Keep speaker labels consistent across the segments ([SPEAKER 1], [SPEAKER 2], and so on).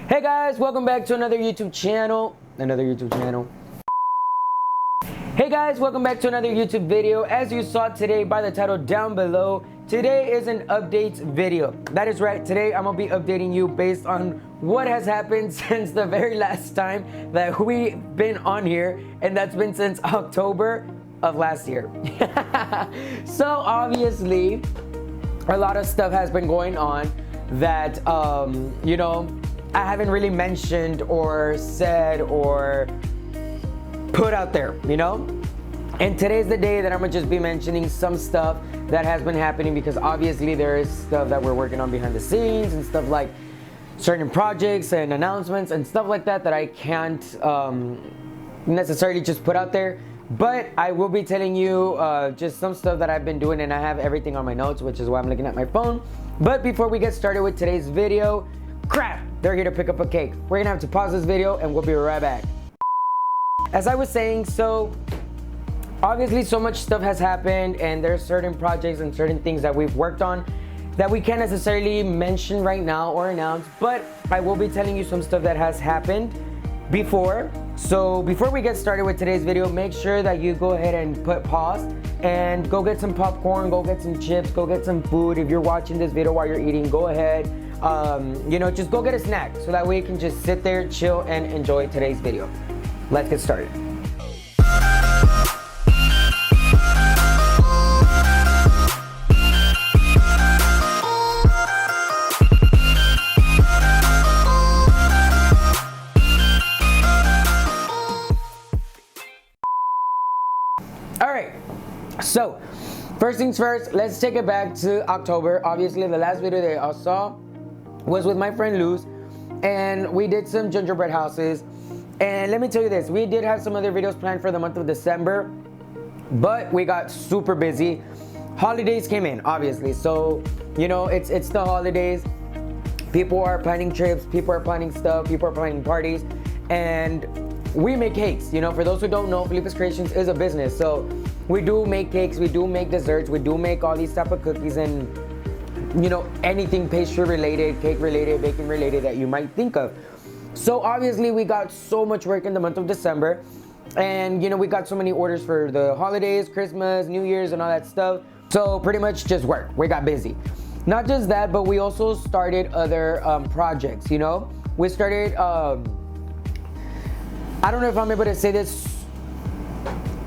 [SPEAKER 1] Hey guys, welcome back to another YouTube channel. Hey guys, welcome back to another YouTube video. As you saw today by the title down below, today is an updates video. That is right, today I'm gonna be updating you based on what has happened since the very last time that we've been on here, and that's been since October of last year. So obviously, a lot of stuff has been going on that, I haven't really mentioned or said or put out there, And today's the day that I'm gonna just be mentioning some stuff that has been happening, because obviously there is stuff that we're working on behind the scenes and stuff like certain projects and announcements and stuff like that that I can't necessarily just put out there. But I will be telling you just some stuff that I've been doing, and I have everything on my notes, which is why I'm looking at my phone. But before we get started with today's video, crap, they're here to pick up a cake. We're gonna have to pause this video and we'll be right back. As I was saying, so obviously so much stuff has happened, and there's certain projects and certain things that we've worked on that we can't necessarily mention right now or announce, but I will be telling you some stuff that has happened before. So before we get started with today's video, make sure that you go ahead and put pause and go get some popcorn, go get some chips, go get some food. If you're watching this video while you're eating, go ahead, just go get a snack so that way you can just sit there, chill, and enjoy today's video. Let's get started. Alright, so first things first, let's take it back to October. Obviously, the last video that I saw was with my friend Luz, and we did some gingerbread houses. And let me tell you this, we did have some other videos planned for the month of December, but we got super busy. Holidays came in, obviously, so it's the holidays. People are planning trips, people are planning stuff, people are planning parties, and we make cakes. For those who don't know, Felipe's Creations is a business, so we do make cakes, we do make desserts, we do make all these type of cookies, and anything pastry related, cake related, baking related that you might think of. So obviously we got so much work in the month of December, and we got so many orders for the holidays, Christmas, New Year's, and all that stuff. So pretty much just work. We got busy. Not just that, but we also started other projects. We started I don't know if I'm able to say this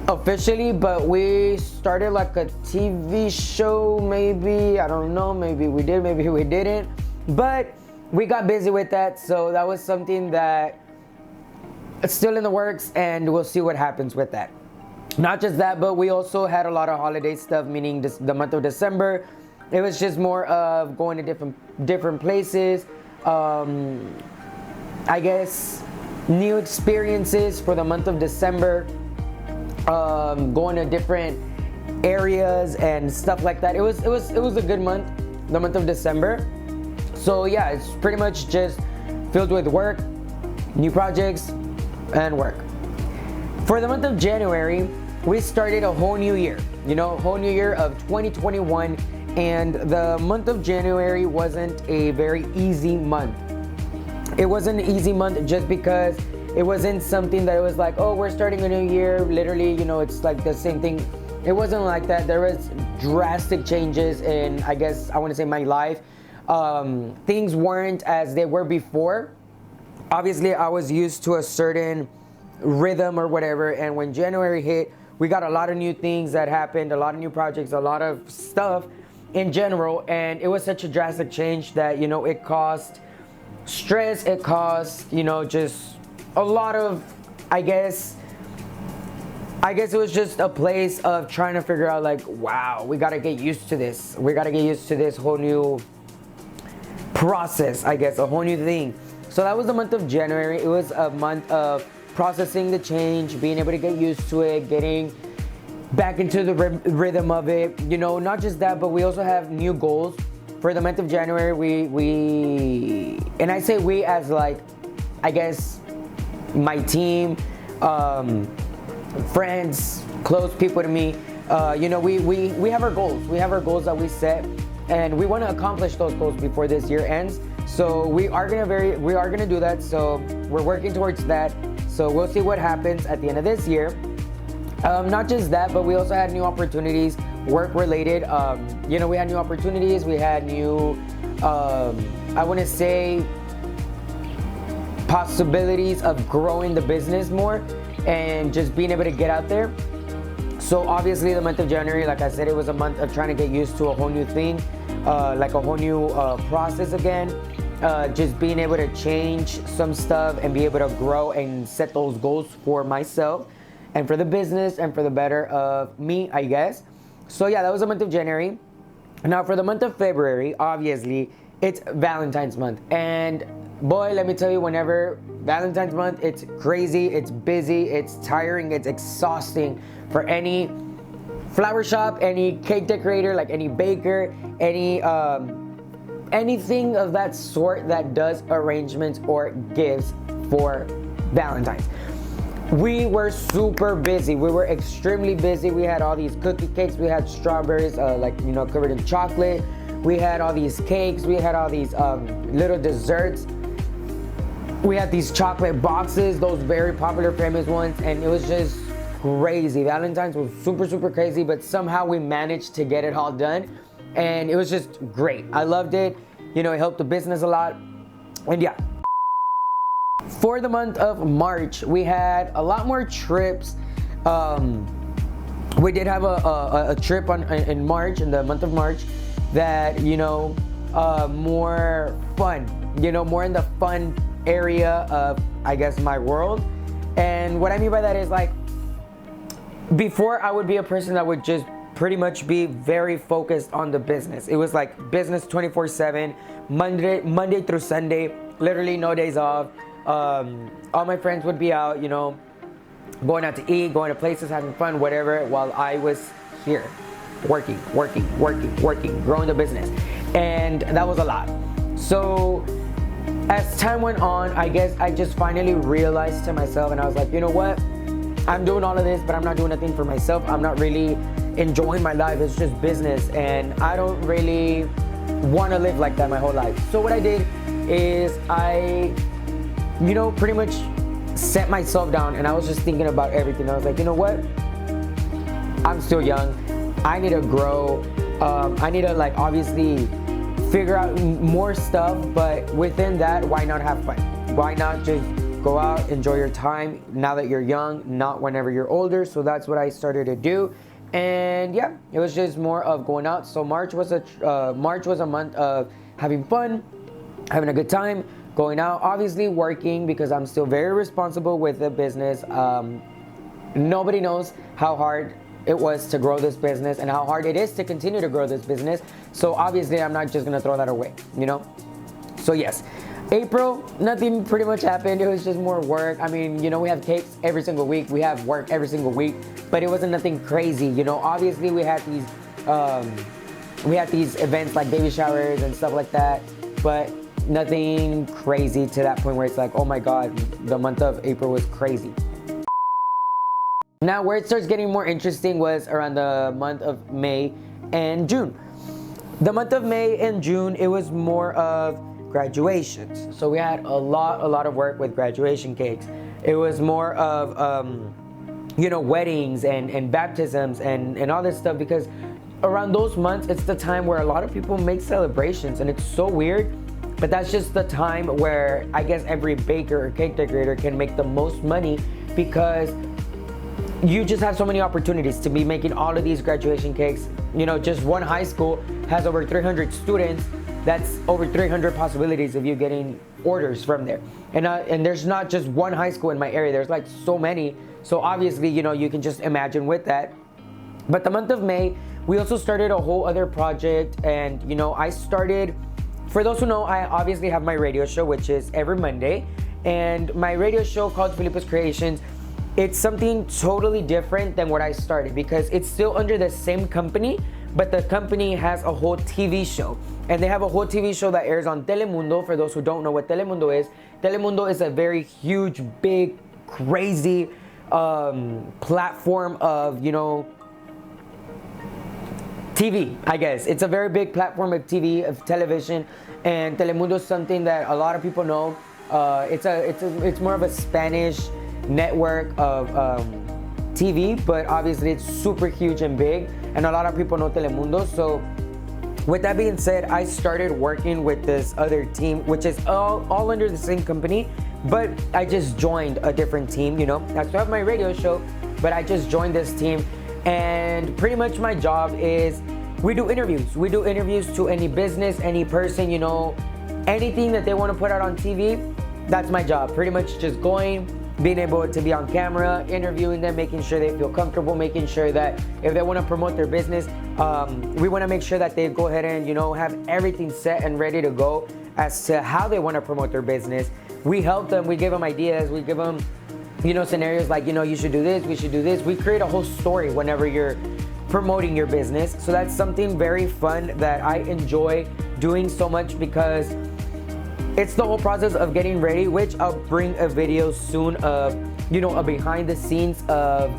[SPEAKER 1] officially, but we started like a TV show, maybe. I don't know, maybe we did, maybe we didn't. But we got busy with that, so that was something that it's still in the works, and we'll see what happens with that. Not just that, but we also had a lot of holiday stuff, meaning the month of December. It was just more of going to different places. I guess new experiences for the month of December, going to different areas and stuff like that. It was a good month, the month of December. So yeah, it's pretty much just filled with work, new projects, and work. For the month of January, we started a whole new year, whole new year of 2021, and the month of January wasn't a very easy month. It wasn't an easy month just because it wasn't something that it was like, oh, we're starting a new year, literally, it's like the same thing. It wasn't like that. There was drastic changes in, I guess, I want to say my life. Things weren't as they were before. Obviously, I was used to a certain rhythm or whatever, and when January hit, we got a lot of new things that happened, a lot of new projects, a lot of stuff in general, and it was such a drastic change that, it caused stress, it caused, just a lot of, I guess it was just a place of trying to figure out, like, wow, we got to get used to this. We got to get used to this whole new process, I guess, a whole new thing. So that was the month of January. It was a month of processing the change, being able to get used to it, getting back into the rhythm of it. Not just that, but we also have new goals for the month of January. We and I say we as, like, I guess my team, friends, close people to me. We have our goals. We have our goals that we set, and we want to accomplish those goals before this year ends. So we are gonna do that. So we're working towards that. So we'll see what happens at the end of this year. Not just that, but we also had new opportunities, work related. You know, we had new opportunities. We had new, I want to say, possibilities of growing the business more and just being able to get out there. So obviously the month of January, like I said, it was a month of trying to get used to a whole new thing, like a whole new process again. Just being able to change some stuff and be able to grow and set those goals for myself and for the business and for the better of me, I guess. So yeah, that was the month of January. Now for the month of February, obviously it's Valentine's month, and boy, let me tell you, whenever Valentine's month, it's crazy, it's busy, it's tiring, it's exhausting for any flower shop, any cake decorator, like any baker, any anything of that sort that does arrangements or gifts for Valentine's. We were super busy. We were extremely busy. We had all these cookie cakes. We had strawberries, like, you know, covered in chocolate. We had all these cakes. We had all these little desserts. We had these chocolate boxes, those very popular, famous ones, and it was just crazy. Valentine's was super, super crazy, but somehow we managed to get it all done, and it was just great. I loved it. You know, it helped the business a lot, and yeah. For the month of March, we had a lot more trips. We did have a trip in March, in the month of March, that, you know, more fun, you know, more in the fun area of, I guess, my world. And what I mean by that is, like, before I would be a person that would just pretty much be very focused on the business. It was like business 24/7, Monday through Sunday, literally no days off. All my friends would be out, you know, going out to eat, going to places, having fun, whatever, while I was here working, growing the business. And that was a lot. So as time went on, I guess I just finally realized to myself, and I was like, you know what? I'm doing all of this, but I'm not doing nothing for myself. I'm not really enjoying my life. It's just business, and I don't really want to live like that my whole life. So what I did is I, you know, pretty much set myself down, and I was just thinking about everything. I was like, you know what? I'm still young. I need to grow. I need to, like, obviously figure out more stuff, but within that, why not have fun? Why not just go out, enjoy your time now that you're young, not whenever you're older? So that's what I started to do. And yeah, it was just more of going out. So March was a month of having fun, having a good time, going out, obviously working, because I'm still very responsible with the business. Nobody knows how hard it was to grow this business and how hard it is to continue to grow this business. So obviously I'm not just gonna throw that away, you know? So yes, April, nothing pretty much happened. It was just more work. I mean, you know, we have cakes every single week. We have work every single week, but it wasn't nothing crazy. You know, obviously we had these events like baby showers and stuff like that, but nothing crazy to that point where it's like, oh my God, the month of April was crazy. Now, where it starts getting more interesting was around the month of May and June. The month of May and June, it was more of graduations. So we had a lot of work with graduation cakes. It was more of, you know, weddings and baptisms and all this stuff, because around those months, it's the time where a lot of people make celebrations, and it's so weird. But that's just the time where I guess every baker or cake decorator can make the most money, because you just have so many opportunities to be making all of these graduation cakes. You know, just one high school has over 300 students. That's over 300 possibilities of you getting orders from there. And there's not just one high school in my area. There's like so many. So obviously, you know, you can just imagine with that. But the month of May, we also started a whole other project. And, you know, I started, for those who know, I obviously have my radio show, which is every Monday. And my radio show called Felipe's Creations, it's something totally different than what I started, because it's still under the same company, but the company has a whole TV show. And they have a whole TV show that airs on Telemundo. For those who don't know what Telemundo is a very huge, big, crazy platform of, you know, TV, I guess. It's a very big platform of TV, of television, and Telemundo is something that a lot of people know. It's more of a Spanish network of TV, but obviously it's super huge and big, and a lot of people know Telemundo. So with that being said, I started working with this other team, which is all under the same company, but I just joined a different team. You know, I still have my radio show, but I just joined this team, and pretty much my job is we do interviews. We do interviews to any business, any person, you know, anything that they want to put out on TV. That's my job. Pretty much just going, being able to be on camera, interviewing them, making sure they feel comfortable, making sure that if they want to promote their business, we want to make sure that they go ahead and, you know, have everything set and ready to go as to how they want to promote their business. We help them, we give them ideas, we give them, you know, scenarios like, you know, you should do this, we should do this. We create a whole story whenever you're promoting your business. So that's something very fun that I enjoy doing so much, because it's the whole process of getting ready, which I'll bring a video soon of, you know, a behind the scenes of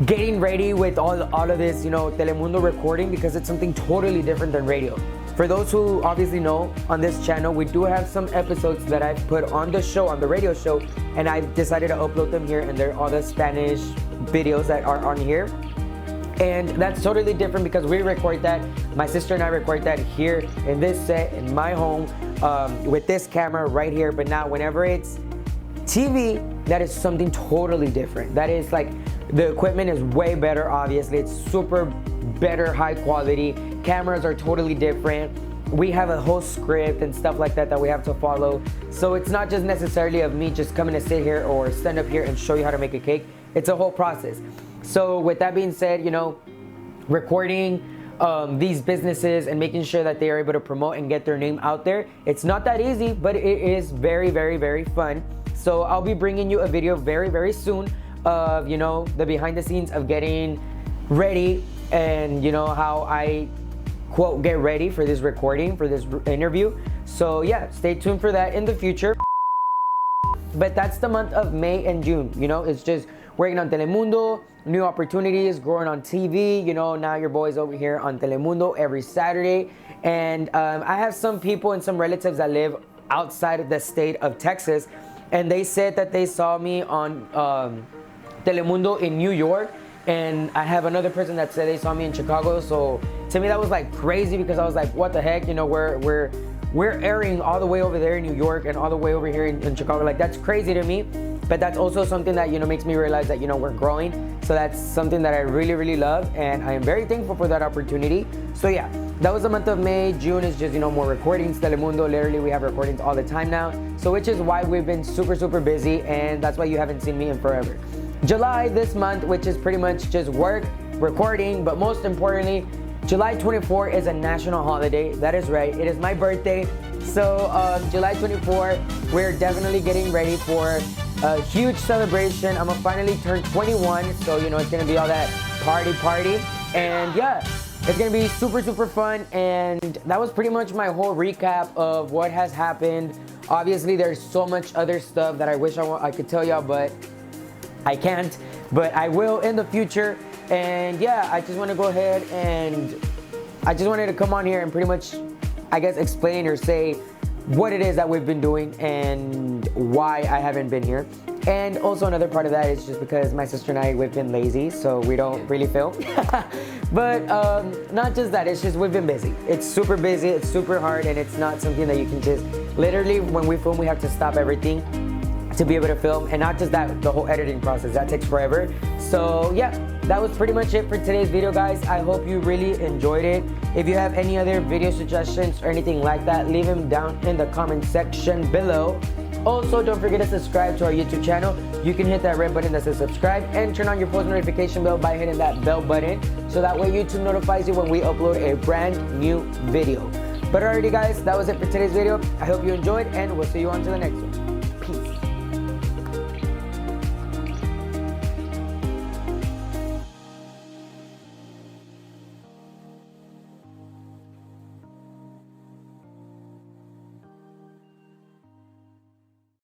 [SPEAKER 1] getting ready with all of this, you know, Telemundo recording, because it's something totally different than radio. For those who obviously know, on this channel, we do have some episodes that I've put on the show, on the radio show, and I've decided to upload them here, and they're all the Spanish videos that are on here. And that's totally different because we record that, my sister and I record that here in this set in my home with this camera right here. But now whenever it's TV, that is something totally different. That is like, the equipment is way better, obviously. It's super better, high quality. Cameras are totally different. We have a whole script and stuff like that that we have to follow. So it's not just necessarily of me just coming to sit here or stand up here and show you how to make a cake. It's a whole process. So with that being said, you know, recording these businesses and making sure that they are able to promote and get their name out there, it's not that easy, but it is very, very, very fun. So I'll be bringing you a video very, very soon of, you know, the behind the scenes of getting ready, and, you know, how I quote get ready for this recording, for this interview. So yeah, stay tuned for that in the future. But that's the month of May and June. You know, it's just working on Telemundo, new opportunities, growing on TV. You know, now your boy's over here on Telemundo every Saturday. And I have some people and some relatives that live outside of the state of Texas, and they said that they saw me on Telemundo in New York. And I have another person that said they saw me in Chicago. So to me that was like crazy, because I was like, what the heck, you know, we're airing all the way over there in New York and all the way over here in Chicago. Like, that's crazy to me. But that's also something that, you know, makes me realize that, you know, we're growing. So that's something that I really, really love, and I am very thankful for that opportunity. So yeah, that was the month of May. June is just, you know, more recordings. Telemundo, literally we have recordings all the time now. So which is why we've been super, super busy, and that's why you haven't seen me in forever. July this month, which is pretty much just work, recording, but most importantly, July 24 is a national holiday. That is right, it is my birthday. So July 24, we're definitely getting ready for a huge celebration. I'm gonna finally turn 21, so you know, it's gonna be all that party, and yeah, it's gonna be super, super fun. And that was pretty much my whole recap of what has happened. Obviously, there's so much other stuff that I wish I could tell y'all, but I can't, but I will in the future. And yeah, I just want to go ahead and I just wanted to come on here and pretty much, I guess, explain or say what it is that we've been doing and why I haven't been here. And also another part of that is just because my sister and I, we've been lazy, so we don't really film. But not just that, it's just we've been busy. It's super busy, it's super hard, and it's not something that you can just, literally when we film, we have to stop everything to be able to film. And not just that, the whole editing process, that takes forever. So yeah, that was pretty much it for today's video, guys. I hope you really enjoyed it. If you have any other video suggestions or anything like that, leave them down in the comment section below. Also, don't forget to subscribe to our YouTube channel. You can hit that red button that says subscribe and turn on your post notification bell by hitting that bell button, so that way YouTube notifies you when we upload a brand new video. But alrighty, guys, that was it for today's video. I hope you enjoyed, and we'll see you on to the next one.